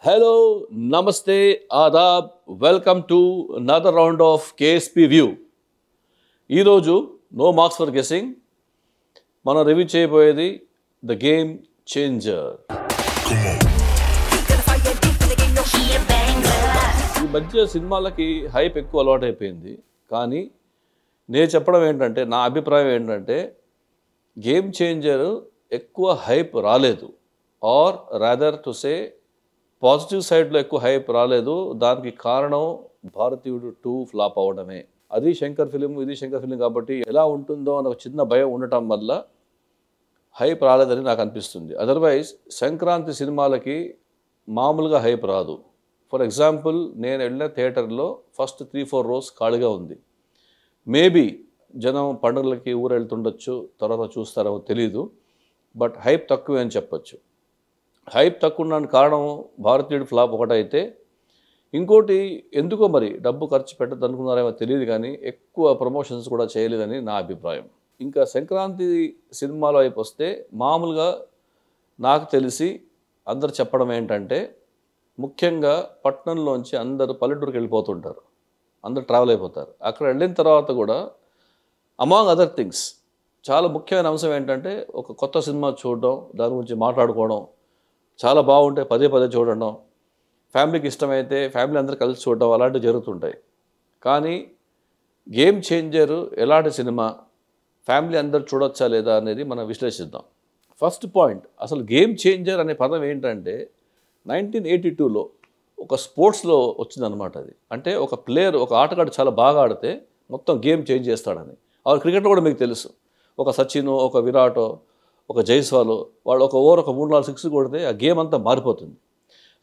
Hello, Namaste, Adab. Welcome to another round of KSP View. ఈరోజు no marks for guessing మనం review చేయబోయేది the game changer. ఈ మధ్య సినిమాలకి హైప్ ఎక్కువ అలవాటు అయిపోయింది. కానీ నేను చెప్పడం ఏంటంటే, నా అభిప్రాయం ఏంటంటే, గేమ్ చేంజర్ ఎక్కువ హైప్ రాలేదు, or rather to say positive సైడ్లో ఎక్కువ హైప్ రాలేదు. దానికి కారణం భారతీయుడు 2 ఫ్లాప్ అవ్వడమే. అది శంకర్ ఫిలిం, ఇది శంకర్ ఫిలిం కాబట్టి ఎలా ఉంటుందో అన్న ఒక చిన్న భయం ఉండటం వల్ల హైప్ రాలేదని నాకు అనిపిస్తుంది. అదర్వైజ్ సంక్రాంతి సినిమాలకి మామూలుగా హైప్ రాదు. ఫర్ ఎగ్జాంపుల్, నేను వెళ్ళిన థియేటర్లో ఫస్ట్ 3-4 rows ఖాళీగా ఉంది. మేబీ జనం పండుగలకి ఊరు వెళ్తుండొచ్చు, తర్వాత చూస్తారో తెలీదు. బట్ హైప్ తక్కువే అని చెప్పొచ్చు. హైప్ తక్కువ ఉండడానికి కారణం భారతీయుడు ఫ్లాప్ ఒకటైతే, ఇంకోటి ఎందుకో మరి డబ్బు ఖర్చు పెట్టద్దు అనుకున్నారేమో తెలియదు, కానీ ఎక్కువ ప్రమోషన్స్ కూడా చేయలేదని నా అభిప్రాయం. ఇంకా సంక్రాంతి సినిమాలో వైపు వస్తే, మామూలుగా నాకు తెలిసి అందరు చెప్పడం ఏంటంటే, ముఖ్యంగా పట్టణంలోంచి అందరూ పల్లెటూరుకి వెళ్ళిపోతుంటారు, అందరు ట్రావెల్ అయిపోతారు. అక్కడ వెళ్ళిన తర్వాత కూడా అమాంగ్ అదర్ థింగ్స్ చాలా ముఖ్యమైన అంశం ఏంటంటే, ఒక కొత్త సినిమా చూడడం, దాని గురించి మాట్లాడుకోవడం, చాలా బాగుంటే పదే పదే చూడడం, ఫ్యామిలీకి ఇష్టమైతే ఫ్యామిలీ అందరూ కలిసి చూడడం, అలాంటివి జరుగుతుంటాయి. కానీ గేమ్ చేంజర్ ఎలాంటి సినిమా, ఫ్యామిలీ అందరూ చూడొచ్చా లేదా అనేది మనం విశ్లేషిద్దాం. ఫస్ట్ పాయింట్, అసలు గేమ్ చేంజర్ అనే పదం ఏంటంటే 1982లో ఒక స్పోర్ట్స్లో వచ్చిందనమాట. అది అంటే ఒక ప్లేయర్, ఒక ఆటగాడు చాలా బాగా ఆడితే మొత్తం గేమ్ చేంజ్ చేస్తాడని. ఆ క్రికెట్లో కూడా మీకు తెలుసు, ఒక సచిన్, ఒక విరాటో, ఒక జైస్వాల్, వాళ్ళు ఒక ఓవర్ ఒక 3-4 6 కొడితే ఆ గేమ్ అంతా మారిపోతుంది.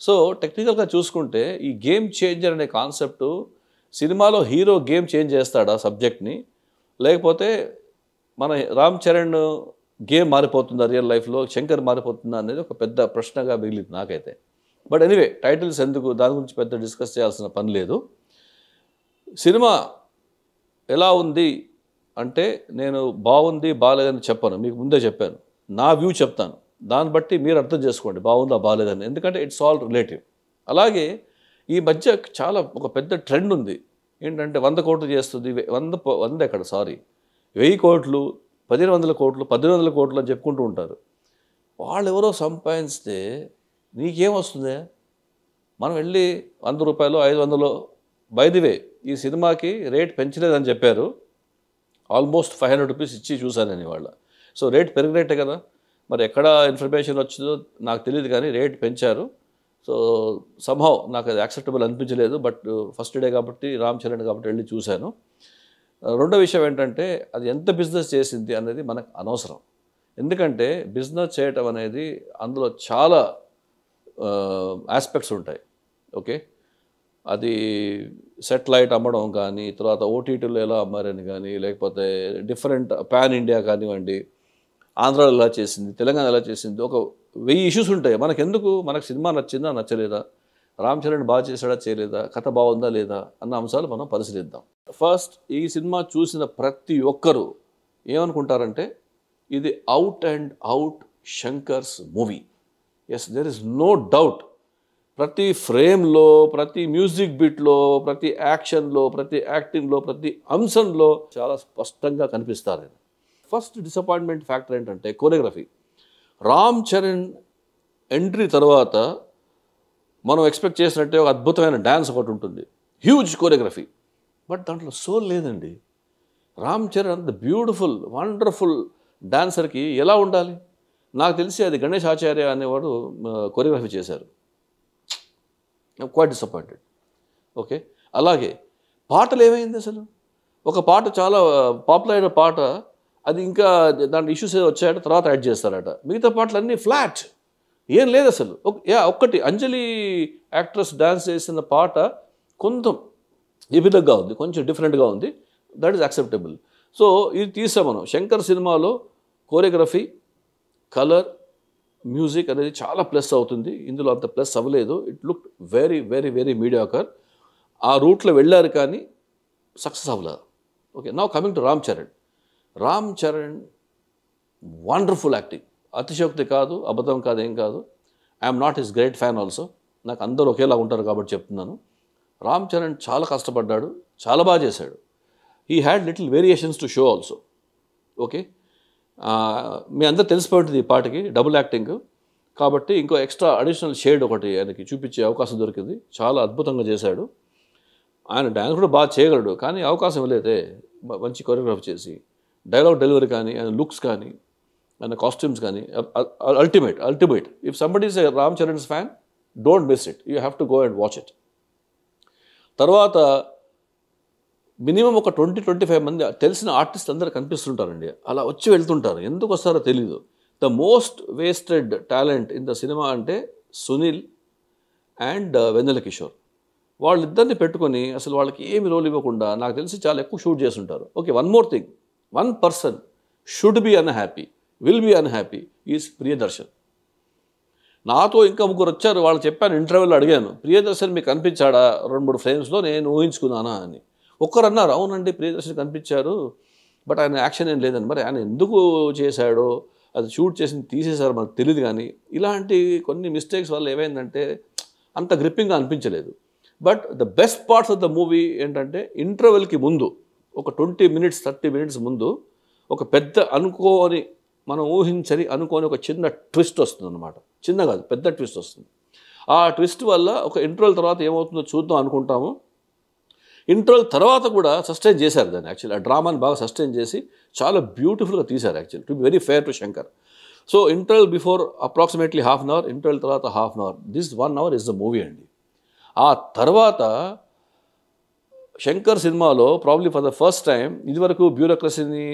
సో టెక్నికల్గా చూసుకుంటే ఈ గేమ్ చేంజర్ అనే కాన్సెప్టు, సినిమాలో హీరో గేమ్ చేంజ్ చేస్తాడా సబ్జెక్ట్ని, లేకపోతే మన రామ్ చరణ్ గేమ్ మారిపోతుందా రియల్ లైఫ్లో, శంకర్ మారిపోతుందా అనేది ఒక పెద్ద ప్రశ్నగా మిగిలింది నాకైతే. బట్ ఎనీవే, టైటిల్స్ ఎందుకు, దాని గురించి పెద్ద డిస్కస్ చేయాల్సిన పని లేదు. సినిమా ఎలా ఉంది అంటే, నేను బాగుంది బాగాలేదని చెప్పను, మీకు ముందే చెప్పాను. నా వ్యూ చెప్తాను, దాన్ని బట్టి మీరు అర్థం చేసుకోండి బాగుందా బాగాలేదని, ఎందుకంటే ఇట్స్ ఆల్ రిలేటివ్. అలాగే ఈ మధ్య చాలా ఒక పెద్ద ట్రెండ్ ఉంది ఏంటంటే, 100 కోట్లు చేస్తుంది, 100 ఎక్కడ, సారీ 1000 కోట్లు, 1500 కోట్లు, 1800 కోట్లు అని చెప్పుకుంటూ ఉంటారు. వాళ్ళు ఎవరో సంపాదిస్తే నీకేం వస్తుంది? మనం వెళ్ళి 100 రూపాయలు 500, బై ది వే ఈ సినిమాకి రేట్ పెంచలేదని చెప్పారు. ఆల్మోస్ట్ 500 రూపీస్ ఇచ్చి చూశానని వాళ్ళ. సో రేట్ పెరిగినట్టే కదా. మరి ఎక్కడ ఇన్ఫర్మేషన్ వచ్చిందో నాకు తెలియదు, కానీ రేట్ పెంచారు. సో సమ్హౌ నాకు అది యాక్సెప్టబుల్ అనిపించలేదు. బట్ ఫస్ట్ డే కాబట్టి, రామ్ చరణ్ కాబట్టి వెళ్ళి చూశాను. రెండో విషయం ఏంటంటే, అది ఎంత బిజినెస్ చేసింది అనేది మనకు అనవసరం. ఎందుకంటే బిజినెస్ చేయటం అనేది అందులో చాలా ఆస్పెక్ట్స్ ఉంటాయి. ఓకే, అది సెటిలైట్ అమ్మడం కానీ, తర్వాత ఓటీటీలో ఎలా అమ్మారని కానీ, లేకపోతే డిఫరెంట్ పాన్ ఇండియా కానివ్వండి, ఆంధ్రాలో ఎలా చేసింది, తెలంగాణ ఎలా చేసింది, ఒక 1000 ఇష్యూస్ ఉంటాయి. మనకెందుకు, మనకు సినిమా నచ్చిందా నచ్చలేదా, రామ్ చరణ్ బాగా చేశాడా చేయలేదా, కథ బాగుందా లేదా అన్న అంశాలు మనం పరిశీలిద్దాం. ఫస్ట్, ఈ సినిమా చూసిన ప్రతి ఒక్కరూ ఏమనుకుంటారంటే, ఇది out and out Shankar's movie. Yes, there is no doubt. ప్రతి ఫ్రేమ్లో, ప్రతి మ్యూజిక్ బిట్లో, ప్రతి యాక్షన్లో, ప్రతి యాక్టింగ్లో, ప్రతి అంశంలో చాలా స్పష్టంగా కనిపిస్తారు. ఫస్ట్ డిసప్పాయింట్మెంట్ ఫ్యాక్టర్ ఏంటంటే కోరియోగ్రఫీ. రామ్ చరణ్ ఎంట్రీ తర్వాత మనం ఎక్స్పెక్ట్ చేసినట్టే ఒక అద్భుతమైన డ్యాన్స్ ఒకటి ఉంటుంది, హ్యూజ్ కోరియోగ్రఫీ. బట్ దాంట్లో సోల్ లేదండి. రామ్ చరణ్ అంత బ్యూటిఫుల్ వండర్ఫుల్ డాన్సర్కి ఎలా ఉండాలి? నాకు తెలిసి అది గణేష్ ఆచార్య అనేవాడు కోరియోగ్రఫీ చేశారు. Quiet disappointed. ఓకే, అలాగే పాటలు ఏమైంది అసలు? ఒక పాట చాలా పాపులర్ అయిన పాట, అది ఇంకా దాంట్లో ఇష్యూస్ ఏదో వచ్చాయట, తర్వాత యాడ్ చేస్తారట. మిగతా పాటలన్నీ ఫ్లాట్, ఏం లేదు అసలు. ఒక్కటి అంజలి యాక్ట్రెస్ డ్యాన్స్ చేసిన పాట కొంచెం విభిన్నంగా ఉంది, కొంచెం డిఫరెంట్గా ఉంది, దట్ ఈస్ యాక్సెప్టబుల్. సో ఇది తీసాం మనం. శంకర్ సినిమాలో కోరియోగ్రఫీ, కలర్, మ్యూజిక్ అనేది చాలా ప్లస్ అవుతుంది. ఇందులో అంత ప్లస్ అవ్వలేదు. It look very very very mediocre. ఆ రూట్లో వెళ్ళారు కానీ సక్సెస్ అవ్వలేదు. Okay, now coming to Ram Charan. Ram Charan wonderful acting, అతిశయోక్తి కాదు, అబద్ధం కాదు, ఏం కాదు. I'm not his great fan also. నాకు అందరూ ఒకేలా ఉంటారు కాబట్టి చెప్తున్నాను. రామ్ చరణ్ చాలా కష్టపడ్డాడు, చాలా బాగా చేశాడు. He had little variations to show also. Okay, మీ అందరూ తెలిసిపోయింది ఈ పాటకి డబుల్ యాక్టింగ్ కాబట్టి ఇంకో ఎక్స్ట్రా అడిషనల్ షేడ్ ఒకటి ఆయనకి చూపించే అవకాశం దొరికింది. చాలా అద్భుతంగా చేశాడు. ఆయన డ్యాన్స్ కూడా బాగా చేయగలడు, కానీ అవకాశం ఇవ్వలేదే. మంచి కొరియోగ్రఫీ చేసి డైలాగ్ డెలివరీ కానీ, ఆయన లుక్స్ కానీ, ఆయన కాస్ట్యూమ్స్ కానీ ultimate. If somebody is Ram Charan's fan, don't miss it, you have to go and watch it. తర్వాత మినిమం ఒక 20-25 మంది తెలిసిన ఆర్టిస్ట్ అందరూ కనిపిస్తుంటారండి. అలా వచ్చి వెళ్తుంటారు, ఎందుకు వస్తారో తెలీదు. The most wasted talent in the cinema అంటే సునీల్ అండ్ వెన్నెల కిషోర్. వాళ్ళిద్దరిని పెట్టుకొని అసలు వాళ్ళకి ఏమి రోల్ ఇవ్వకుండా నాకు తెలిసి చాలా ఎక్కువ షూట్ చేస్తుంటారు. Okay, one more thing, one person should be unhappy, will be unhappy is Priyadarshan. నాతో ఇంకా ముగ్గురు వచ్చారు, వాళ్ళు చెప్పాను, ఇంటర్వ్యూలో అడిగాను, ప్రియదర్శన్ మీకు కనిపించాడా 2-3 ఫ్రేమ్స్లో, నేను ఊహించుకున్నానా అని. ఒక్కరు అన్నారు, అవునండి ప్రియదర్శన్ కనిపించారు, బట్ ఆయన యాక్షన్ ఏం లేదని. మరి ఆయన ఎందుకు చేశాడో, అది షూట్ చేసి తీసేశారో మనకు తెలియదు. కానీ ఇలాంటి కొన్ని మిస్టేక్స్ వల్ల ఏమైందంటే అంత గ్రిప్పింగ్గా అనిపించలేదు. But the best parts of the movie ఏంటంటే ఇంటర్వెల్కి ముందు ఒక 20-30 మినిట్స్ ముందు ఒక పెద్ద అనుకోని, మనం ఊహించని అనుకోని ఒక చిన్న ట్విస్ట్ వస్తుంది అనమాట. చిన్న కాదు, పెద్ద ట్విస్ట్ వస్తుంది. ఆ ట్విస్ట్ వల్ల ఒక ఇంటర్వెల్ తర్వాత ఏమవుతుందో చూద్దాం అనుకుంటాము. ఇంటర్వెల్ తర్వాత కూడా సస్టైన్ చేశారు దాన్ని. యాక్చువల్లీ ఆ డ్రామాని బాగా సస్టైన్ చేసి చాలా బ్యూటిఫుల్గా తీశారు actually, to be very fair to Shankar. So interval before approximately half an hour, interval తర్వాత half an hour, this 1 hour is the movie అండి. ఆ తర్వాత శంకర్ సినిమాలో probably for the first time, ఇదివరకు బ్యూరోక్రసీని,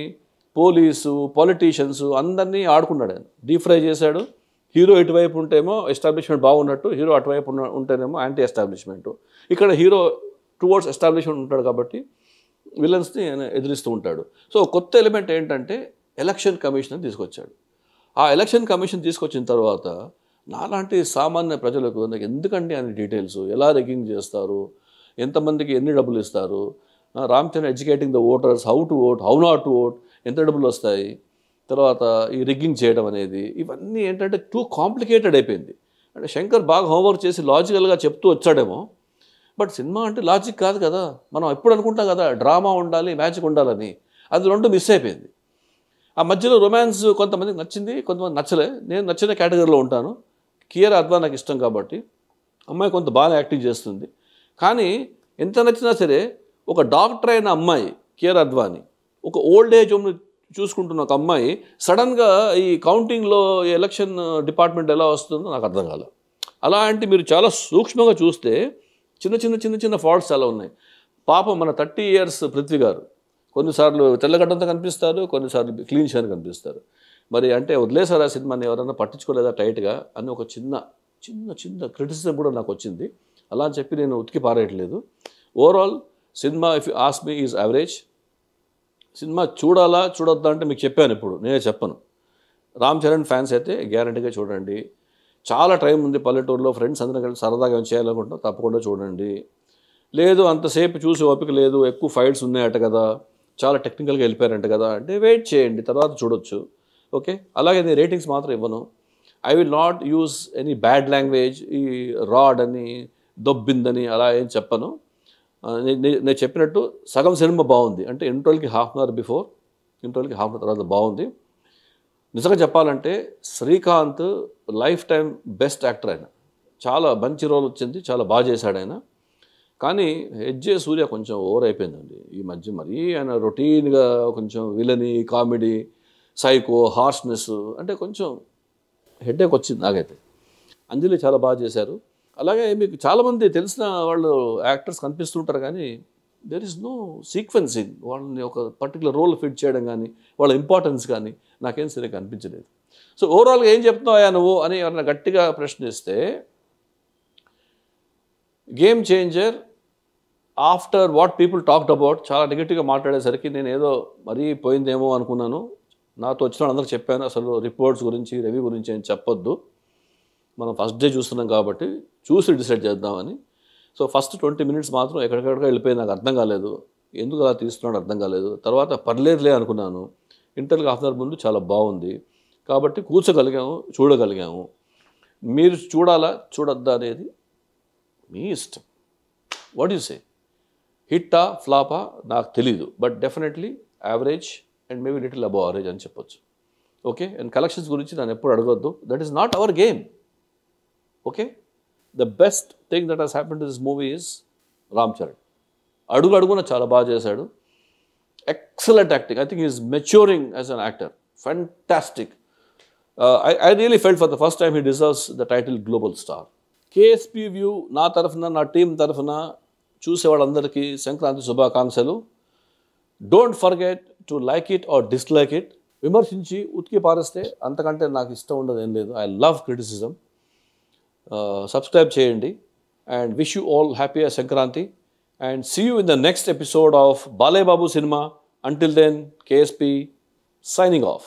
పోలీసు, పొలిటీషియన్స్ అందరినీ ఆడుకున్నాడు ఆయన, డీఫ్రై చేశాడు. హీరో ఇటువైపు ఉంటేమో ఎస్టాబ్లిష్మెంట్ బాగున్నట్టు, హీరో అటువైపు ఉంటేనేమో యాంటీ ఎస్టాబ్లిష్మెంట్. ఇక్కడ హీరో టువర్డ్స్ ఎస్టాబ్లిష్మెంట్ ఉంటాడు కాబట్టి విలన్స్ని ఆయన ఎదిరిస్తూ ఉంటాడు. సో కొత్త ఎలిమెంట్ ఏంటంటే ఎలక్షన్ కమిషన్ తీసుకొచ్చాడు. ఆ ఎలక్షన్ కమిషన్ తీసుకొచ్చిన తర్వాత నాలాంటి సామాన్య ప్రజలకు నాకు ఎందుకండి అని డీటెయిల్స్, ఎలా రిగ్గింగ్ చేస్తారు, ఎంతమందికి ఎన్ని డబ్బులు ఇస్తారు, Ram Charan educating the voters, how to vote, how not to vote, ఎంత డబ్బులు వస్తాయి, తర్వాత ఈ రిగ్గింగ్ చేయడం అనేది, ఇవన్నీ ఏంటంటే టూ కాంప్లికేటెడ్ అయిపోయింది. అంటే శంకర్ బాగా హోంవర్క్ చేసి లాజికల్గా చెప్తూ వచ్చాడేమో, బట్ సినిమా అంటే లాజిక్ కాదు కదా. మనం ఎప్పుడు అనుకుంటాం కదా డ్రామా ఉండాలి, మ్యాజిక్ ఉండాలని, అది రెండు మిస్ అయిపోయింది. ఆ మధ్యలో రొమాన్స్ కొంతమందికి నచ్చింది, కొంతమంది నచ్చలే. నేను నచ్చిన కేటగిరీలో ఉంటాను. కియారా అద్వానీ నాకు ఇష్టం కాబట్టి, అమ్మాయి కొంత బాగా యాక్టింగ్ చేస్తుంది. కానీ ఎంత నచ్చినా సరే ఒక డాక్టర్ అయిన అమ్మాయి కియారా అద్వానీ, ఒక ఓల్డ్ ఏజ్ హోమ్ని చూసుకుంటున్న ఒక అమ్మాయి సడన్గా ఈ కౌంటింగ్లో ఎలక్షన్ డిపార్ట్మెంట్ ఎలా వస్తుందో నాకు అర్థం కాలేదు. అలాంటి మీరు చాలా సూక్ష్మంగా చూస్తే చిన్న ఫాల్ట్స్ చాలా ఉన్నాయి. పాపం మన 30 years పృథ్వీ గారు కొన్నిసార్లు తెల్లగడ్డంతో కనిపిస్తారు, కొన్నిసార్లు క్లీన్ షేర్ కనిపిస్తారు. మరి అంటే వదిలేసారు ఆ సినిమాని, ఎవరైనా పట్టించుకోలేదా టైట్గా అని ఒక చిన్న క్రిటిసిజం కూడా నాకు వచ్చింది. అలా అని చెప్పి నేను ఉతికి పారేయట్లేదు. ఓవరాల్ సినిమా if you ask me is average. సినిమా చూడాలా చూడొద్దా అంటే మీకు చెప్పాను, ఇప్పుడు నేనే చెప్పను. రామ్ చరణ్ ఫ్యాన్స్ అయితే గ్యారంటీగా చూడండి. చాలా టైం ఉంది, పల్లెటూరులో ఫ్రెండ్స్ అందరం కలిసి సరదాగా చేయాలనుకుంటున్నా, తప్పకుండా చూడండి. లేదు అంతసేపు చూసి ఓపిక లేదు, ఎక్కువ ఫైట్స్ ఉన్నాయట కదా, చాలా టెక్నికల్గా వెళ్ళిపోయారంట కదా అంటే వెయిట్ చేయండి, తర్వాత చూడొచ్చు. ఓకే, అలాగే నేను రేటింగ్స్ మాత్రం ఇవ్వను. I will not use any bad language, ఈ రాడ్ అని, దొబ్బిందని అలా ఏం చెప్పను. నేను చెప్పినట్టు సగం సినిమా బాగుంది, అంటే ఇంటర్వెల్కి హాఫ్ అన్ అవర్ బిఫోర్, ఇంటర్వెల్కి హాఫ్ అన్ అవర్ తర్వాత బాగుంది. నిజంగా చెప్పాలంటే Srikanth life time best actor. ఆయన చాలా మంచి రోల్ వచ్చింది, చాలా బాగా చేశాడు ఆయన. కానీ హెచ్జే సూర్య కొంచెం ఓవర్ అయిపోయిందండి ఈ మధ్య. మరీ ఆయన రొటీన్గా కొంచెం విలని, కామెడీ, సైకో, హార్ష్నెస్ అంటే కొంచెం హెడేక్ వచ్చింది నాకైతే. అంజలి చాలా బాగా చేశారు. అలాగే మీకు చాలామంది తెలిసిన వాళ్ళు యాక్టర్స్ కనిపిస్తుంటారు, కానీ దెర్ ఇస్ నో సీక్వెన్సింగ్. వాళ్ళని ఒక పర్టికులర్ రోల్ ఫిట్ చేయడం కానీ, వాళ్ళ ఇంపార్టెన్స్ కానీ నాకేం సరిగ్గా అనిపించలేదు. సో ఓవరాల్గా ఏం చెప్తున్నావా నువ్వు అని ఎవరైనా గట్టిగా ప్రశ్నిస్తే, game changer after what people talked about చాలా నెగిటివ్గా మాట్లాడేసరికి నేను ఏదో మరీ పోయిందేమో అనుకున్నాను. నాతో వచ్చిన వాళ్ళందరూ చెప్పాను, అసలు రిపోర్ట్స్ గురించి, రివ్యూ గురించి ఏం చెప్పొద్దు, మనం ఫస్ట్ డే చూస్తున్నాం కాబట్టి చూసి డిసైడ్ చేద్దామని. సో ఫస్ట్ 20 minutes మాత్రం ఎక్కడికక్కడ వెళ్ళిపోయి నాకు అర్థం కాలేదు, ఎందుకు అలా తీస్తున్నాడు అర్థం కాలేదు. తర్వాత పర్లేదులే అనుకున్నాను. ఇంటర్వ్యూకి హాఫ్ అన్ అవర్ ముందు చాలా బాగుంది కాబట్టి కూర్చోగలిగాము, చూడగలిగాము. మీరు చూడాలా చూడొద్దా అనేది మీ ఇష్టం. What you say? హిట్టా ఫ్లాపా నాకు తెలీదు, but definitely average and maybe little above average అని చెప్పొచ్చు. ఓకే, అండ్ కలెక్షన్స్ గురించి నన్ను ఎప్పుడు అడగొద్దు. That is not our game. Okay, the best thing that has happen to this movie is Ram Charan. అడుగు అడుగున చాలా బాగా చేశాడు. Excellent acting. I think is maturing as an actor. Fantastic. I really felt for the first time he deserves the title Global Star. KSP view నా తరఫున, నా team తరఫున చూసే వాళ్ళందరికీ సంక్రాంతి శుభాకాంక్షలు. Don't forget to like it or dislike it. విమర్శించి ఉతికి పారేస్తే అంతకంటే నాకు ఇష్టం ఉండదు, ఏం లేదు. I love criticism. సబ్స్క్రైబ్ చేయండి and wish you all happy Sankranti and see you in the next episode of Balayya Babu సినిమా. Until then, KSP signing off.